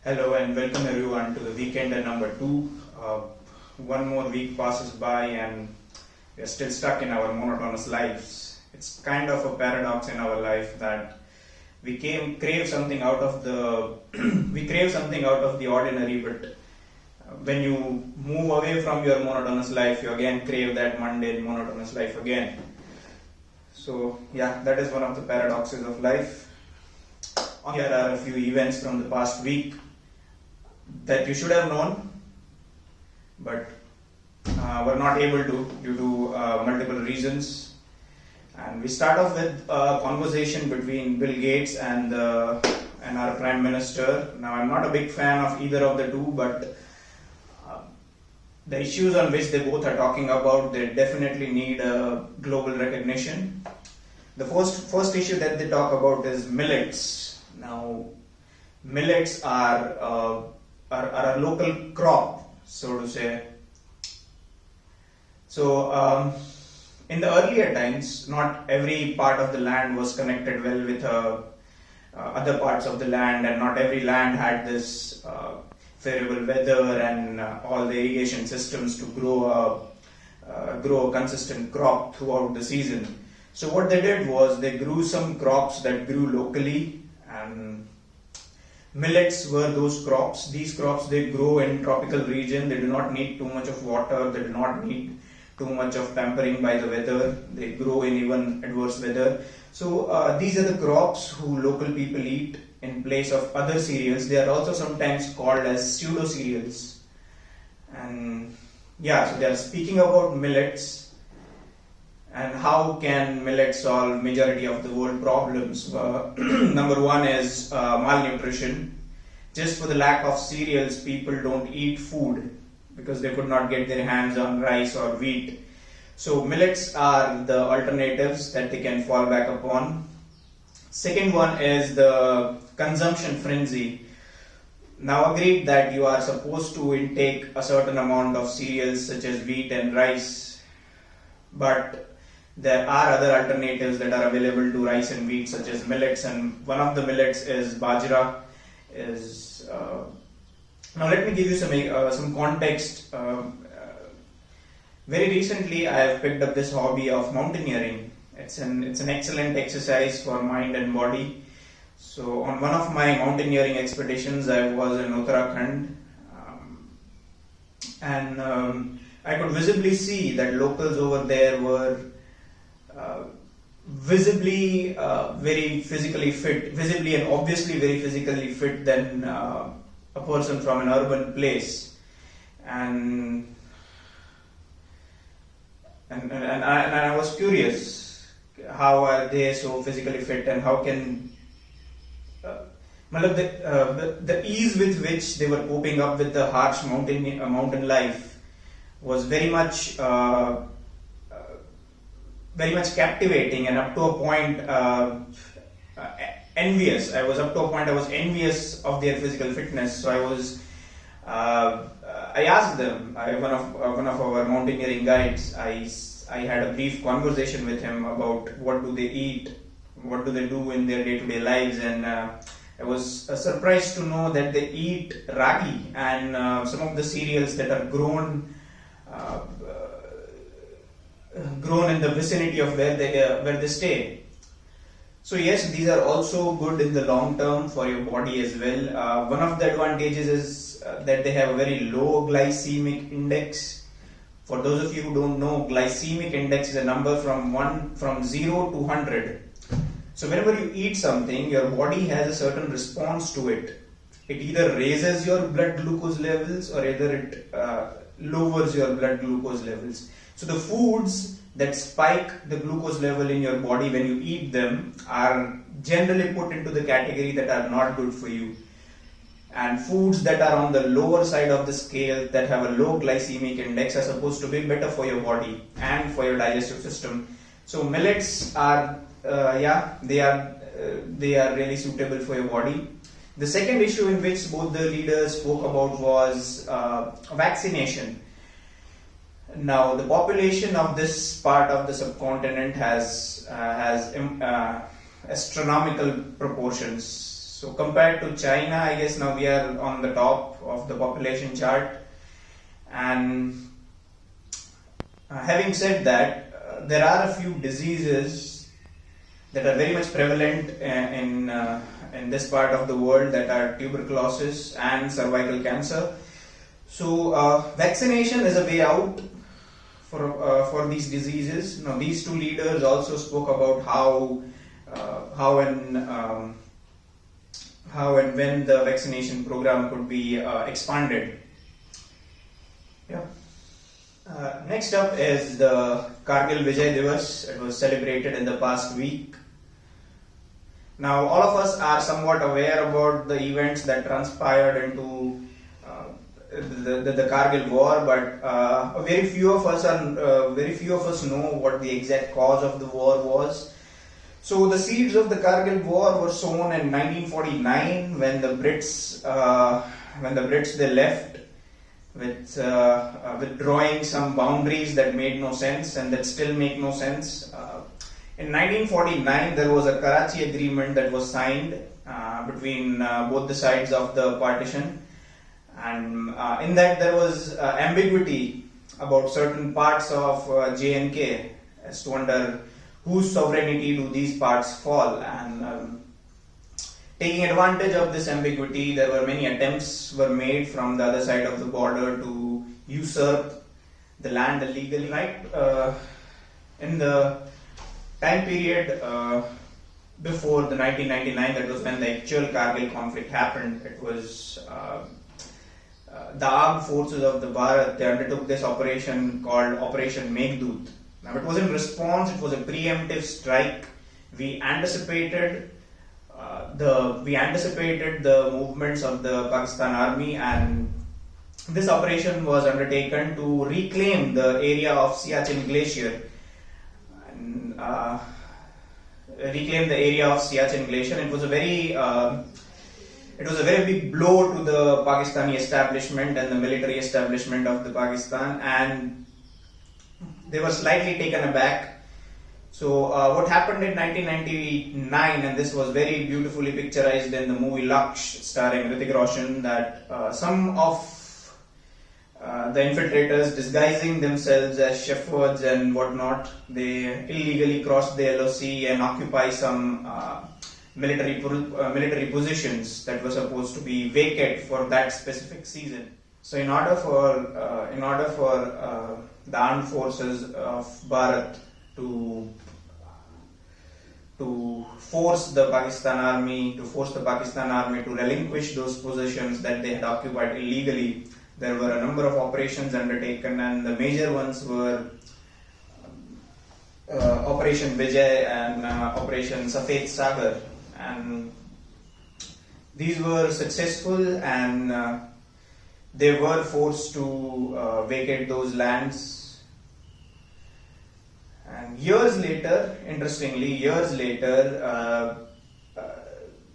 Hello and welcome everyone to the weekend number 2. One more week passes by and we are still stuck in our monotonous lives. It's kind of a paradox in our life that crave something out of the we crave something out of the ordinary, but when you move away from your monotonous life, you again crave that mundane monotonous life again. So yeah, that is one of the paradoxes of life. Here are a few events from the past week that you should have known, but were not able to due to multiple reasons. And we start off with a conversation between Bill Gates and our Prime Minister. Now, I'm not a big fan of either of the two, but the issues on which they both are talking about, they definitely need a global recognition. The first issue that they talk about is millets. Now, millets are a local crop, so to say. So, in the earlier times, not every part of the land was connected well with other parts of the land, and not every land had this favorable weather and all the irrigation systems to grow a consistent crop throughout the season. So what they did was they grew some crops that grew locally, and millets were those crops. These crops, they grow in tropical region. They do not need too much of water. They do not need too much of pampering by the weather. They grow in even adverse weather. So these are the crops who local people eat in place of other cereals. They are also sometimes called as pseudo cereals. And yeah, so they are speaking about millets. And how can millets solve majority of the world problems? Number one is malnutrition. Just for the lack of cereals, people don't eat food because they could not get their hands on rice or wheat. So millets are the alternatives that they can fall back upon. Second one is the consumption frenzy. Now, agreed that you are supposed to intake a certain amount of cereals such as wheat and rice, but there are other alternatives that are available to rice and wheat, such as millets, and one of the millets is bajra. Now let me give you some context. Very recently, I have picked up this hobby of mountaineering. It's an excellent exercise for mind and body. So on one of my mountaineering expeditions, I was in Uttarakhand, and I could visibly see that locals over there were visibly very physically fit, visibly and obviously very physically fit than a person from an urban place, and I was curious, how are they so physically fit, and how can the ease with which they were coping up with the harsh mountain life was very much captivating, and up to a point envious. I was envious of their physical fitness. So I asked them. One of our mountaineering guides. I had a brief conversation with him about what do they eat, what do they do in their day-to-day lives, and I was surprised to know that they eat ragi and some of the cereals that are grown in the vicinity of where they stay. So yes, these are also good in the long term for your body as well. One of the advantages is that they have a very low glycemic index. For those of you who don't know, glycemic index is a number from 0 to 100. So whenever you eat something, your body has a certain response to it. It either raises your blood glucose levels or either it lowers your blood glucose levels. So the foods that spike the glucose level in your body when you eat them are generally put into the category that are not good for you. And foods that are on the lower side of the scale, that have a low glycemic index, are supposed to be better for your body and for your digestive system. So millets are, they are really suitable for your body. The second issue in which both the leaders spoke about was vaccination. Now, the population of this part of the subcontinent has astronomical proportions. So compared to China, I guess now we are on the top of the population chart. And having said that, there are a few diseases that are very much prevalent in this part of the world, that are tuberculosis and cervical cancer. So vaccination is a way out for these diseases. Now these two leaders also spoke about how and when the vaccination program could be expanded. Yeah. Next up is the Kargil Vijay Divas. It was celebrated in the past week. Now all of us are somewhat aware about the events that transpired into the Kargil war, but very few of us know what the exact cause of the war was. So the seeds of the Kargil war were sown in 1949 when the Brits they left with drawing some boundaries that made no sense and that still make no sense. In 1949, there was a Karachi agreement that was signed between both the sides of the partition, and in that there was ambiguity about certain parts of J&K as to under whose sovereignty do these parts fall. And taking advantage of this ambiguity, there were many attempts were made from the other side of the border to usurp the land illegally. Right in the time period before the 1999, that was when the actual Kargil conflict happened. It was the armed forces of the Bharat, they undertook this operation called Operation Meghdoot. Now it was in response, it was a preemptive strike. We anticipated the movements of the Pakistan army, and this operation was undertaken to reclaim the area of Siachen Glacier. And, It was a very big blow to the Pakistani establishment and the military establishment of the Pakistan, and they were slightly taken aback. So what happened in 1999, and this was very beautifully picturized in the movie Laksh starring Hrithik Roshan, that some of the infiltrators, disguising themselves as shepherds and whatnot, they illegally crossed the LOC and occupy some military positions that were supposed to be vacant for that specific season. So in order for the armed forces of Bharat to force the Pakistan army to relinquish those positions that they had occupied illegally, there were a number of operations undertaken, and the major ones were Operation Vijay and Operation Safed Sagar, and these were successful, and they were forced to vacate those lands. And years later,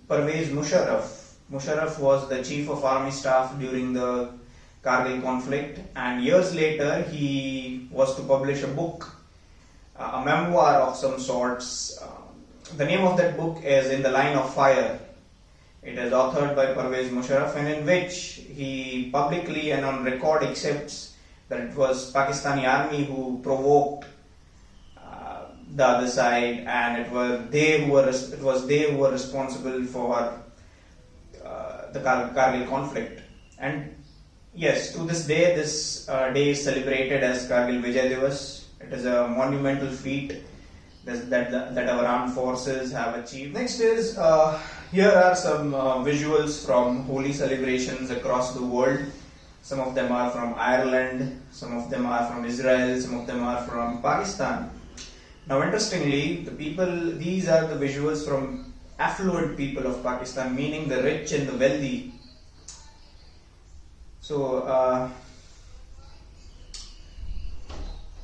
Pervez Musharraf was the chief of army staff during the Kargil conflict, and years later he was to publish a book, a memoir of some sorts. The name of that book is In the Line of Fire. It is authored by Pervez Musharraf, and in which he publicly and on record accepts that it was Pakistani army who provoked the other side, and it was they who were responsible for the Kargil conflict. And yes, to this day, this day is celebrated as Kargil Vijay Divas. It is a monumental feat that our armed forces have achieved. Next is, here are some visuals from Holi celebrations across the world. Some of them are from Ireland, some of them are from Israel, some of them are from Pakistan. Now interestingly, these are the visuals from affluent people of Pakistan, meaning the rich and the wealthy. So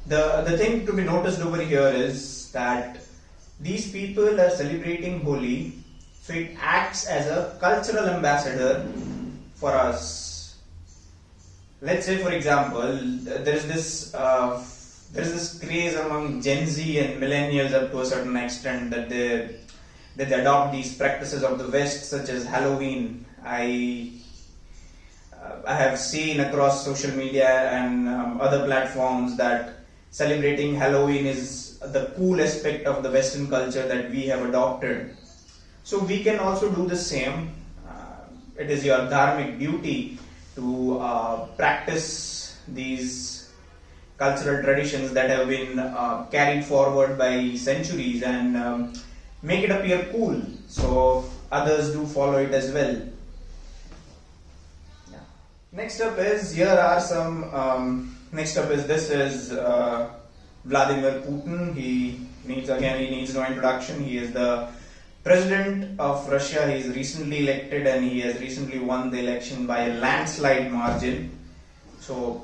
the thing to be noticed over here is that these people are celebrating Holi, so it acts as a cultural ambassador for us. Let's say, for example, there is this craze among Gen Z and millennials up to a certain extent that that they adopt these practices of the West, such as Halloween. I have seen across social media and other platforms that celebrating Halloween is the cool aspect of the Western culture that we have adopted. So we can also do the same. It is your dharmic duty to practice these cultural traditions that have been carried forward by centuries and make it appear cool, so others do follow it as well. Yeah. Next up is this is Vladimir Putin. He needs no introduction. He is the President of Russia. He is recently elected and he has recently won the election by a landslide margin. So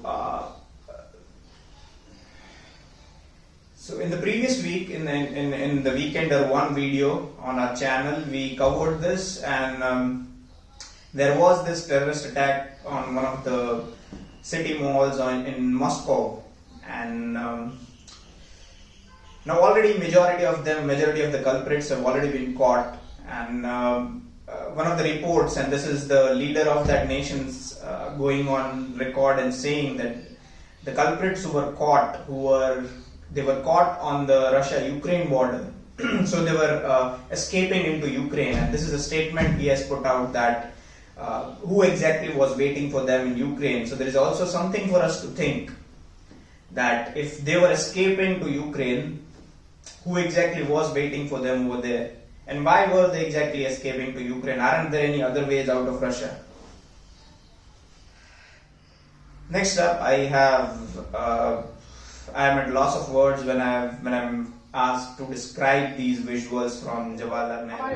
in the previous week, in the Weekender One video on our channel, we covered this, and there was this terrorist attack on one of the city malls in Moscow, and now already majority of the culprits have already been caught, and one of the reports, and this is the leader of that nation's going on record and saying that the culprits who were caught, they were caught on the Russia-Ukraine border. So they were escaping into Ukraine, and this is a statement he has put out that who exactly was waiting for them in Ukraine. So there is also something for us to think, that if they were escaping to Ukraine, who exactly was waiting for them over there, and why were they exactly escaping to Ukraine? Aren't there any other ways out of Russia? Next up, I am at loss of words when I'm asked to describe these visuals from Jawaharlal Nehru.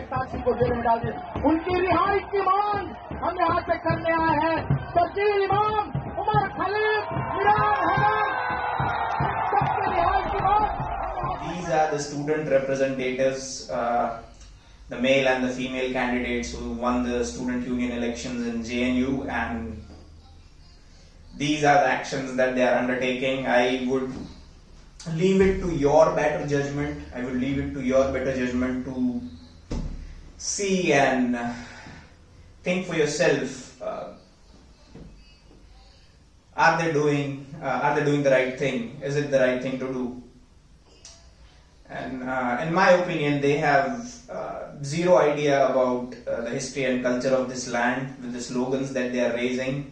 These are the student representatives, the male and the female candidates who won the student union elections in JNU, and these are the actions that they are undertaking. I would leave it to your better judgment. To see and think for yourself. Are they doing the right thing? Is it the right thing to do? And in my opinion, they have zero idea about the history and culture of this land with the slogans that they are raising.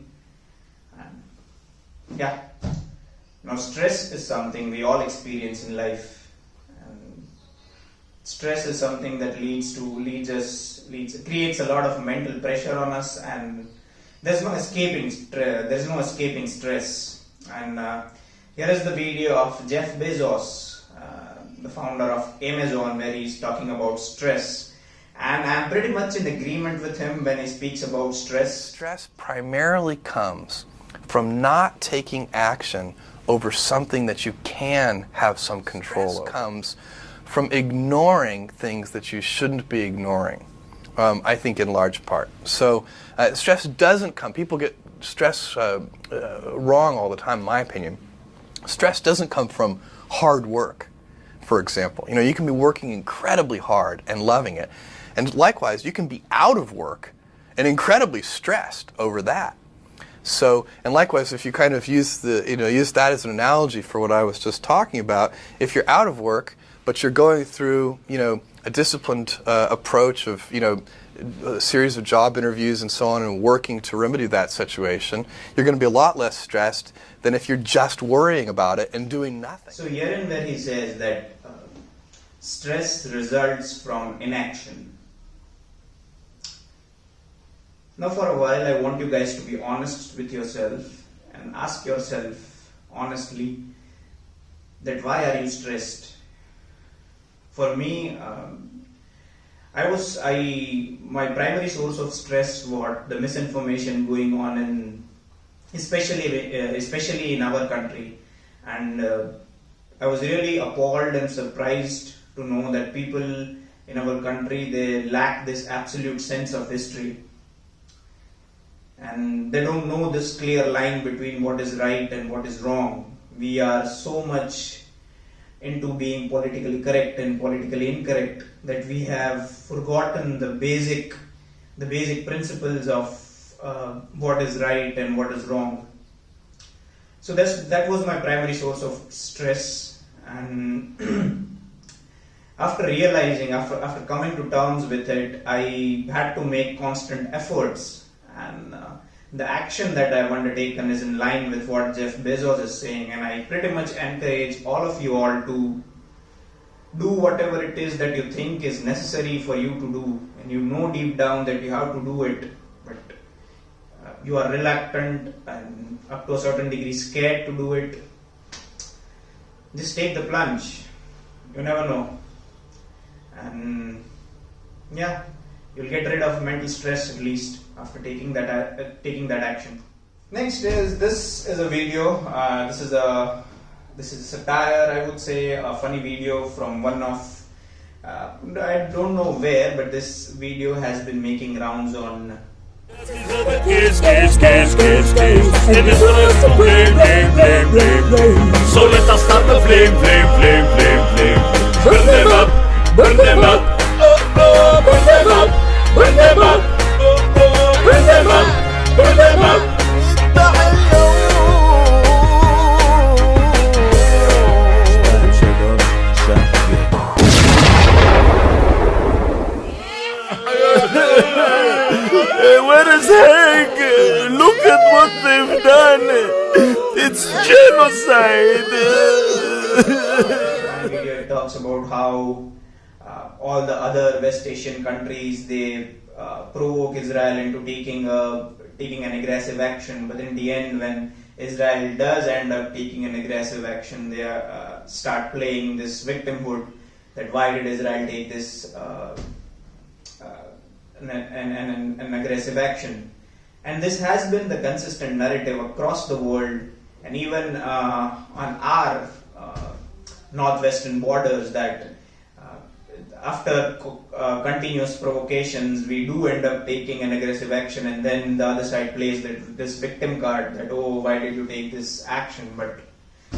Yeah. Now, stress is something we all experience in life, and stress is something that creates a lot of mental pressure on us, and there's no escaping stress. And here is the video of Jeff Bezos, the founder of Amazon, where he's talking about stress. And I'm pretty much in agreement with him when he speaks about stress. Stress primarily comes from not taking action over something that you can have some control over. Comes from ignoring things that you shouldn't be ignoring, I think in large part. So stress doesn't come, people get stress wrong all the time, in my opinion. Stress doesn't come from hard work, for example. You can be working incredibly hard and loving it. And likewise, you can be out of work and incredibly stressed over that. So, and likewise, if you kind of use that as an analogy for what I was just talking about, if you're out of work, but you're going through, a disciplined approach of, a series of job interviews and so on, and working to remedy that situation, you're going to be a lot less stressed than if you're just worrying about it and doing nothing. So herein where he says that stress results from inaction. Now for a while, I want you guys to be honest with yourself and ask yourself honestly that why are you stressed? For me, my primary source of stress was the misinformation going on especially in our country, and I was really appalled and surprised to know that people in our country, they lack this absolute sense of history. And they don't know this clear line between what is right and what is wrong. We are so much into being politically correct and politically incorrect that we have forgotten the basic principles of what is right and what is wrong. So that was my primary source of stress, and after realizing, after coming to terms with it, I had to make constant efforts, and the action that I've undertaken is in line with what Jeff Bezos is saying, and I pretty much encourage all of you all to do whatever it is that you think is necessary for you to do, and you know deep down that you have to do it, but you are reluctant and up to a certain degree scared to do it. Just take the plunge. You never know. And yeah, you'll get rid of mental stress at least after taking that action. Next is this is a video. This is a satire, I would say, a funny video from one of I don't know where, but this video has been making rounds on. Kiss, kiss, kiss, kiss, kiss. And it's gonna flame, flame, flame, flame, flame. So let us start the flame, flame, flame, flame, flame. Burn them up, burn them up. Oh, oh, burn them up, burn them up. Oh, oh, burn them up, burn them up. Where is Hank? Look at what they've done. It's genocide. The video talks about how all the other West Asian countries, they provoke Israel into taking an aggressive action, but in the end, when Israel does end up taking an aggressive action, they start playing this victimhood, that why did Israel take this an aggressive action. And this has been the consistent narrative across the world, and even on our northwestern borders, that after continuous provocations, we do end up taking an aggressive action, and then the other side plays this victim card that, oh, why did you take this action? But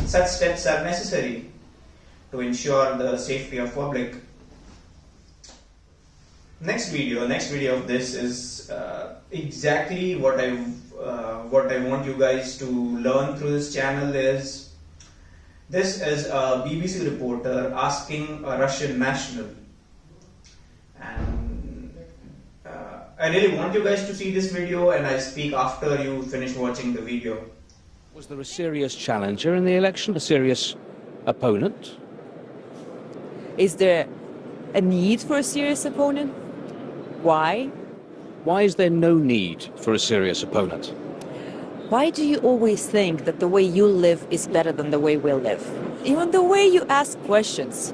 such steps are necessary to ensure the safety of public. Next video of this is exactly what I want you guys to learn through this channel. This is a BBC reporter asking a Russian national, and I really want you guys to see this video, and I'll speak after you finish watching the video. Was there a serious challenger in the election, a serious opponent? Is there a need for a serious opponent? Why? Why is there no need for a serious opponent? Why do you always think that the way you live is better than the way we live? Even the way you ask questions.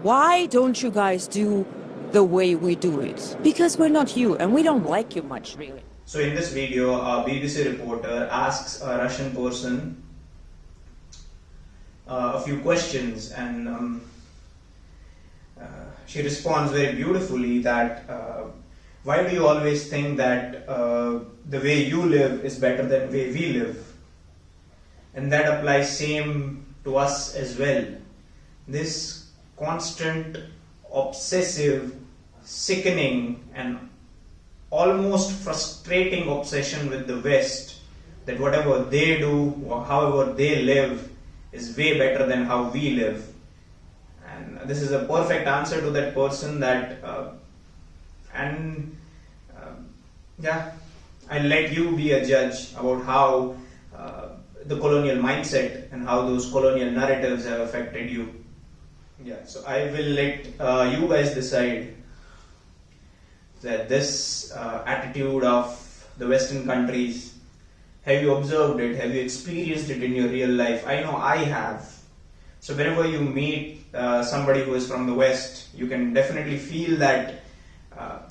Why don't you guys do the way we do it? Because we're not you, and we don't like you much, really. So in this video, a BBC reporter asks a Russian person a few questions, and she responds very beautifully that why do you always think that the way you live is better than the way we live? And that applies same to us as well. This constant, obsessive, sickening and almost frustrating obsession with the West, that whatever they do or however they live is way better than how we live. And this is a perfect answer to that person that yeah, I'll let you be a judge about how the colonial mindset and how those colonial narratives have affected you. Yeah, so I will let you guys decide that this attitude of the Western countries, have you observed it? Have you experienced it in your real life? I know I have. So whenever you meet somebody who is from the West, you can definitely feel that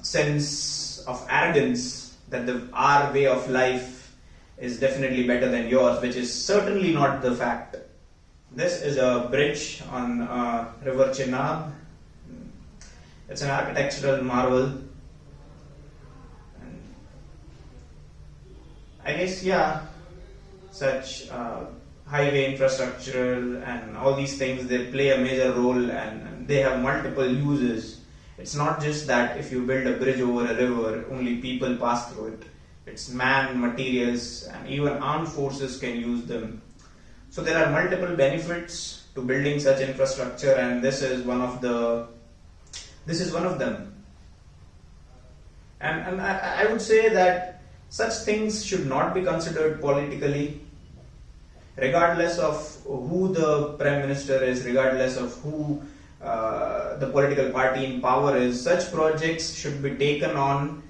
sense of arrogance that our way of life is definitely better than yours, which is certainly not the fact. This is a bridge on River Chenab. It's an architectural marvel. And I guess, yeah, such highway infrastructure and all these things, they play a major role and they have multiple uses. It's not just that if you build a bridge over a river, only people pass through it. It's man, materials, and even armed forces can use them. So there are multiple benefits to building such infrastructure, and this is one of them. And I would say that such things should not be considered politically, regardless of who the Prime Minister is, regardless of who the political party in power is. Such projects should be taken on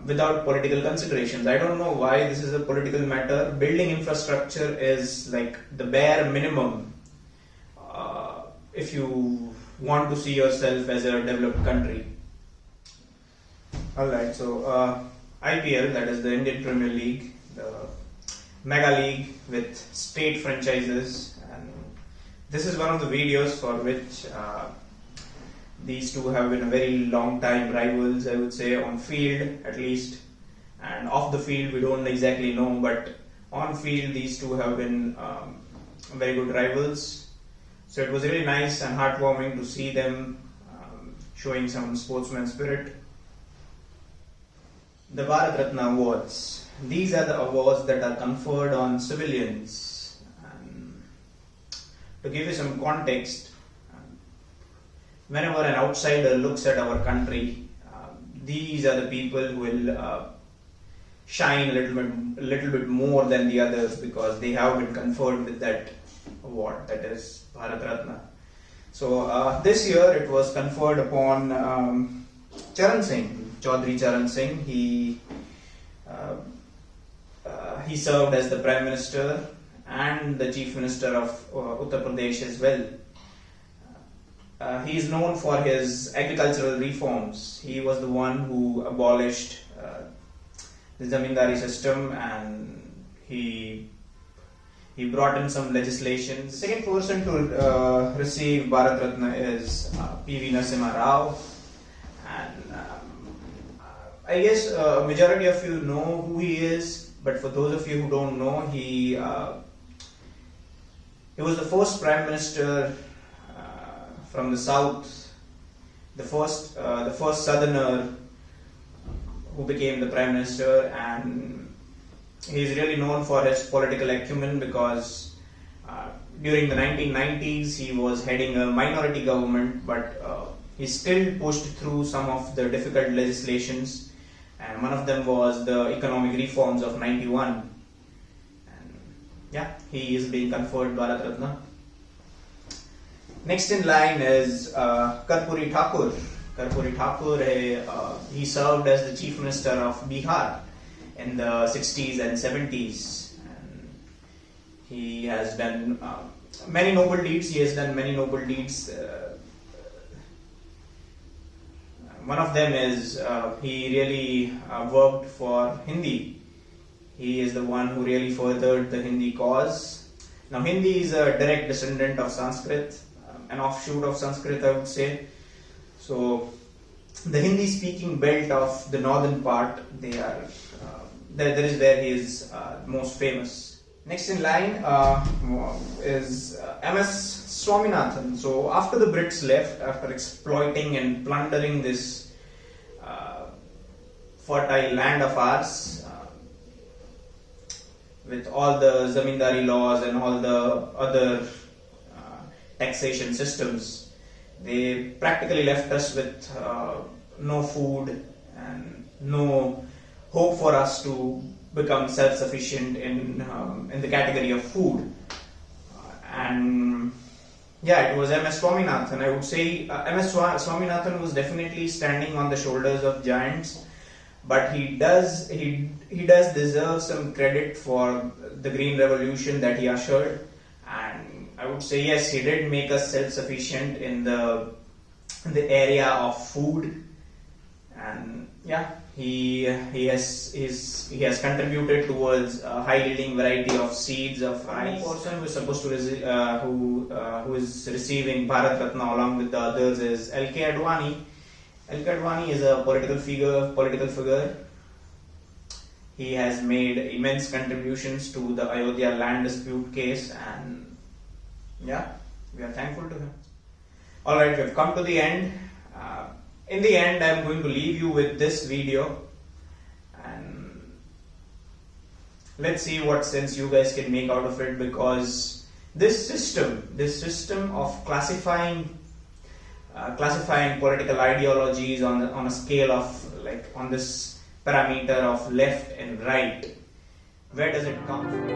without political considerations. I don't know why this is a political matter. Building infrastructure is like the bare minimum if you want to see yourself as a developed country. Alright, so IPL, that is the Indian Premier League, the mega league with state franchises, and this is one of the videos for which these two have been a very long time rivals, I would say, on field at least, and off the field we don't exactly know, but on field these two have been very good rivals. So it was really nice and heartwarming to see them showing some sportsman spirit. The Bharat Ratna Awards. These are the awards that are conferred on civilians. And to give you some context, whenever an outsider looks at our country, these are the people who will shine a little bit more than the others because they have been conferred with that award, that is Bharat Ratna. So this year it was conferred upon Charan Singh, Chaudhry Charan Singh. He served as the Prime Minister and the Chief Minister of Uttar Pradesh as well. He is known for his agricultural reforms. He was the one who abolished the Zamindari system, and he brought in some legislation. The second person to receive Bharat Ratna is P.V. Narasimha Rao, and I guess majority of you know who he is, but for those of you who don't know, he was the first Prime Minister from the South, the first Southerner who became the Prime Minister, and he is really known for his political acumen because during the 1990s he was heading a minority government, but he still pushed through some of the difficult legislations, and one of them was the economic reforms of 91. And yeah, he is being conferred Bharat Ratna. Next in line is Karpuri Thakur. Karpuri Thakur, he served as the Chief Minister of Bihar in the 60s and 70s. And he has done many noble deeds. One of them is he really worked for Hindi. He is the one who really furthered the Hindi cause. Now Hindi is a direct descendant of Sanskrit, an offshoot of Sanskrit, I would say. So the Hindi speaking belt of the northern part, there is where he is most famous. Next in line is MS Swaminathan. So after the Brits left, after exploiting and plundering this fertile land of ours with all the zamindari laws and all the other taxation systems, they practically left us with no food and no hope for us to become self-sufficient in the category of food. And yeah, it was MS Swaminathan. I would say MS Swaminathan was definitely standing on the shoulders of giants, but he does deserve some credit for the Green Revolution that he ushered. And I would say yes, he did make us self-sufficient in the area of food. And yeah, he has contributed towards a high yielding variety of seeds of rice. One person who is supposed to who is receiving Bharat Ratna along with the others is L.K. Advani. L.K. Advani is a political figure. He has made immense contributions to the Ayodhya land dispute case, and yeah, we are thankful to him. Alright, we have come to the end. In the end, I am going to leave you with this video, and let's see what sense you guys can make out of it, because this system of classifying political ideologies on a scale of, like, on this parameter of left and right, where does it come from?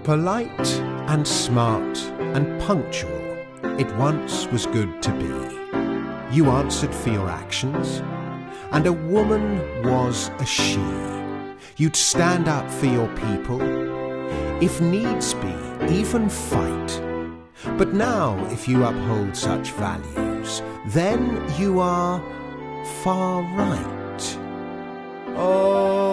Polite and smart and punctual, it once was good to be. You answered for your actions, and a woman was a she. You'd stand up for your people, if needs be, even fight. But now, if you uphold such values, then you are far right. Oh,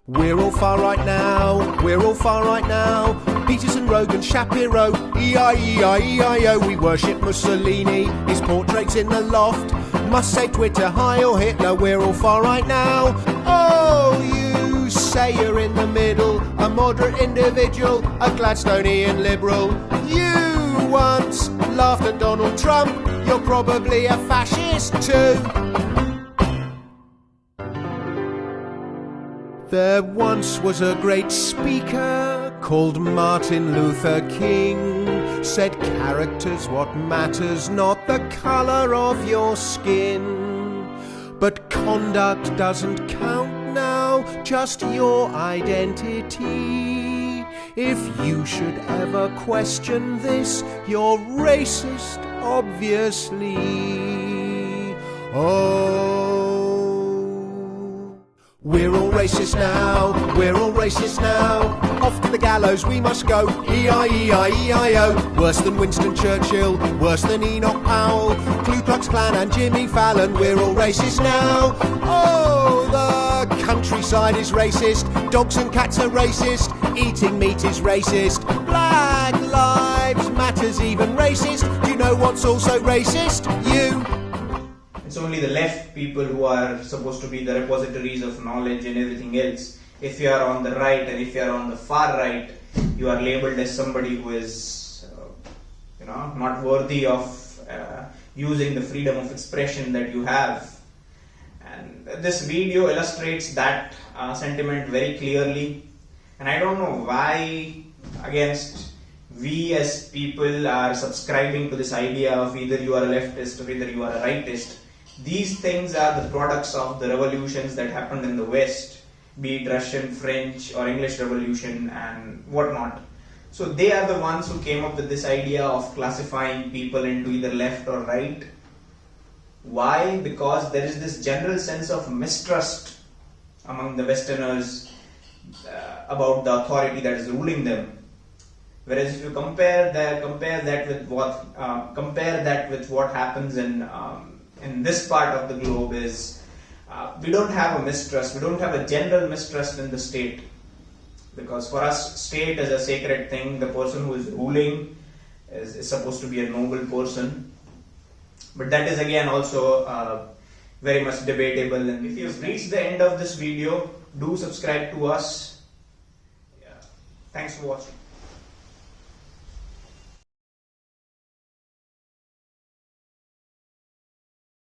we're all far right now, we're all far right now. Peterson, Rogan, Shapiro, E-I-E-I-E-I-O. We worship Mussolini, his portraits in the loft. Must say Twitter, Heil Hitler, we're all far right now. Oh, you say you're in the middle, a moderate individual, a Gladstonian liberal. You once laughed at Donald Trump, you're probably a fascist too. There once was a great speaker called Martin Luther King. Said character's what matters, not the colour of your skin. But conduct doesn't count now, just your identity. If you should ever question this, you're racist, obviously. Oh, we're all racist now, we're all racist now. Off to the gallows we must go, E-I-E-I-E-I-O. Worse than Winston Churchill, worse than Enoch Powell, Ku Klux Klan and Jimmy Fallon, we're all racist now. Oh, the countryside is racist, dogs and cats are racist, eating meat is racist, Black Lives Matter's even racist. Do you know what's also racist? You. It's only the left people who are supposed to be the repositories of knowledge and everything else. If you are on the right and if you are on the far right, you are labeled as somebody who is, not worthy of using the freedom of expression that you have. And this video illustrates that sentiment very clearly. And I don't know why, we as people are subscribing to this idea of either you are a leftist or either you are a rightist. These things are the products of the revolutions that happened in the West, be it Russian, French or English Revolution and whatnot. So they are the ones who came up with this idea of classifying people into either left or right. Why? Because there is this general sense of mistrust among the Westerners about the authority that is ruling them. Whereas if you compare that with what happens in this part of the globe is we don't have a mistrust, we don't have a general mistrust in the state, because for us state is a sacred thing. The person who is ruling is supposed to be a noble person, but that is again also very much debatable. And if you've reached the end of this video, do subscribe to us. Thanks for watching.